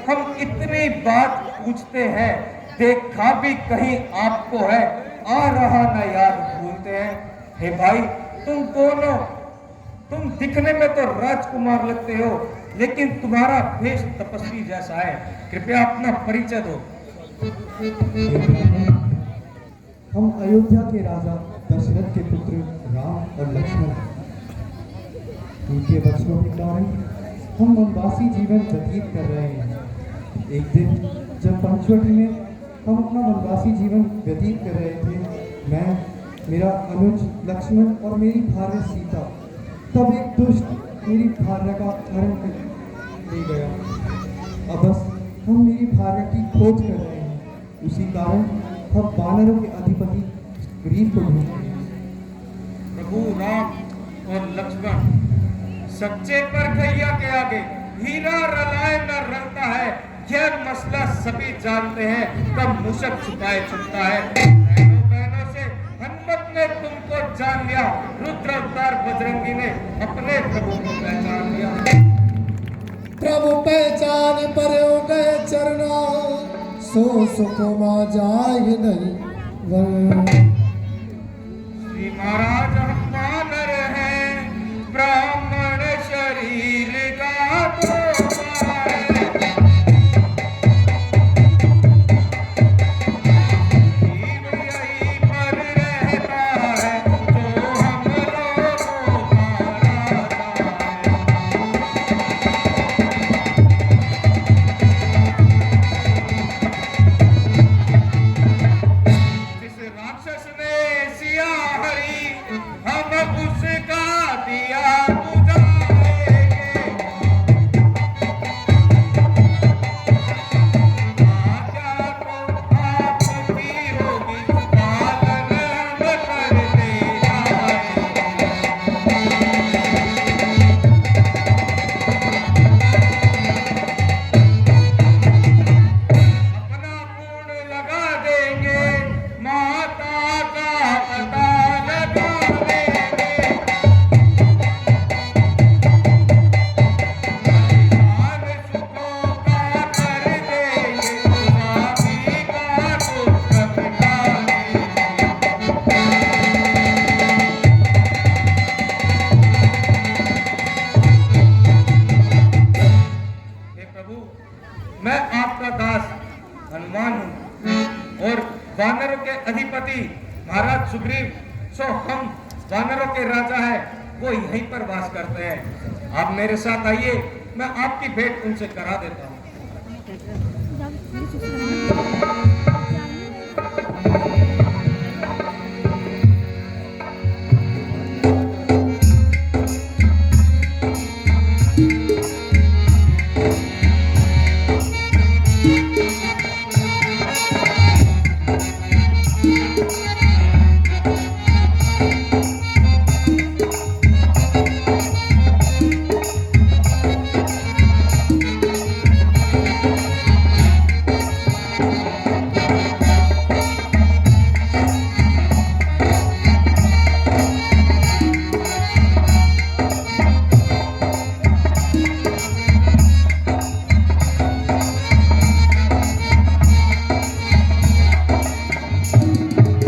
हम इतनी बात पूछते हैं, देखा भी कहीं आपको है, आ रहा न याद भूलते हैं। हे भाई, तुम कौन हो? तुम दिखने में तो राजकुमार लगते हो, लेकिन तुम्हारा भेष तपस्वी जैसा है। कृपया अपना परिचय दो। हम अयोध्या के राजा दशरथ के पुत्र राम और लक्ष्मण हैं। उनके वचनों के कारण हम वनवासी जीवन व्यतीत कर रहे हैं। एक दिन जब पंचवटी में हम अपना वनवासी जीवन व्यतीत कर रहे थे, मैं, मेरा अनुज लक्ष्मण और मेरी भार्या सीता, तब एक दुष्ट मेरी भार्या का हरण कर ले गया। अब बस हम मेरी भार्या की खोज कर रहे हैं। उसी कारण हम वानरों के अधिपति ग्रीव को ढूंढ रहे हैं। प्रभु राम और लक्ष्मण, सच्चे पर कैया के आगे हीरा रलाए न रलता है, यह मसला सभी जानते हैं। कब मुशक छुपाए छुपता है। बहनों बहनों से हनुमत ने तुमको जान लिया, रुद्र अवतार बजरंगी ने अपने प्रभु को पहचान लिया। प्रभु पहचान पर हो गए चरना, सो सुकुमा जाए नहीं वन। श्री महाराज हम वानर हैं, ब्राह्मण शरीर का धोखा है। जीव यहीं पर रहता है, जो हम लोगों का राजा है। जिस राक्षस ने सिया हरी, हम उसका दिया बुझाएंगे। आज्ञा तो आपकी होगी, पालन हम करते जाएंगे। अपना पूर्ण लगा देंगे, माता का पता लगा देंगे। ध्यान सुखों का कर देंगे, स्वामी का दुख मिटा देंगे। हे प्रभु, मैं आपका दास हनुमान हूँ और वानरों के अधिपति महाराज सुग्रीव, सो हम वानरों के राजा है, वो यहीं पर वास करते हैं। आप मेरे साथ आइए, मैं आपकी भेंट उनसे करा देता हूँ।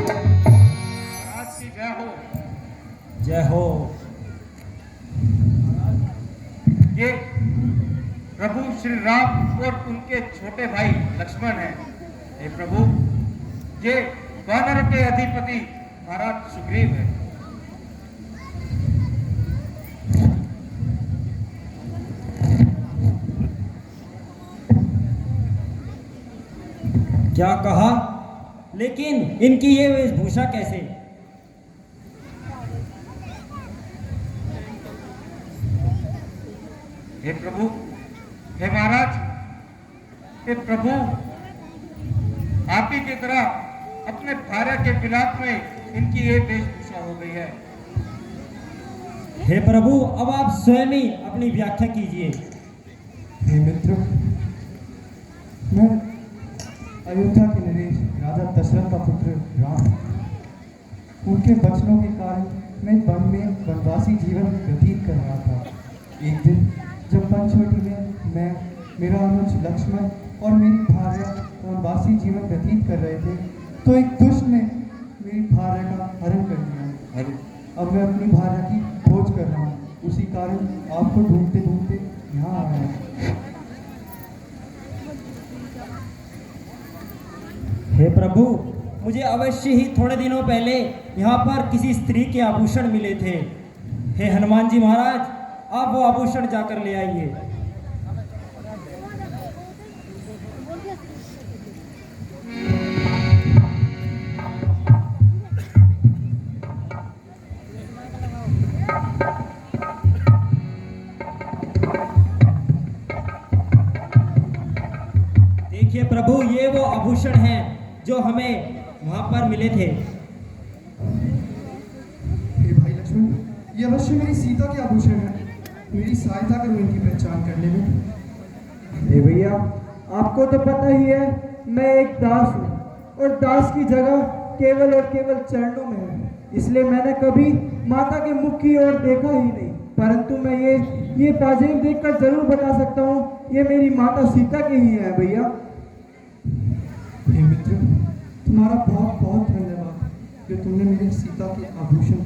महाराज की जय हो। जय हो। ये प्रभु श्री राम और उनके छोटे भाई लक्ष्मण हैं। हे प्रभु, ये वानरों के अधिपति महाराज सुग्रीव है। क्या कहा? लेकिन इनकी ये वेशभूषा कैसे? हे प्रभु, हे महाराज, हे प्रभु, आप ही की तरह अपने भार्या के विलाप में इनकी ये वेशभूषा हो गई है। हे प्रभु, अब आप स्वयं ही अपनी व्याख्या कीजिए। हे मित्र, मैं अयोध्या के नरेश राजा दशरथ का पुत्र राम, उनके वचनों के कारण मैं वन में वनवासी जीवन व्यतीत कर रहा था। एक दिन जब पंचवटी में मैं मेरा अनुज लक्ष्मण और मेरी भार्या वनवासी जीवन व्यतीत कर रहे थे तो एक दुष्ट ने मेरी भार्या का हरण कर लिया। अरे अब मैं अपनी भार्या की खोज कर रहा हूँ, उसी कारण आपको ढूंढते ढूंढते यहाँ आया हूँ। हे प्रभु, मुझे अवश्य ही थोड़े दिनों पहले यहाँ पर किसी स्त्री के आभूषण मिले थे। हे हनुमान जी महाराज, आप वो आभूषण जाकर ले आइए। देखिए प्रभु, ये वो आभूषण हैं जो हमें वहां पर मिले थे। हे भाई लक्ष्मण, ये अवश्य मेरी सीता के आभूषण है। मेरी सहायता करो इनकी पहचान करने में। हे भैया, आपको तो पता ही है मैं एक दास हूँ और दास की जगह केवल और केवल चरणों में है, इसलिए मैंने कभी माता के मुख की ओर देखा ही नहीं। परंतु मैं ये पाजेब देखकर जरूर बता सकता हूँ, ये मेरी माता सीता के ही है भैया। हे मित्र, तुम्हारा बहुत बहुत धन्यवाद कि तुमने मेरी सीता के आभूषण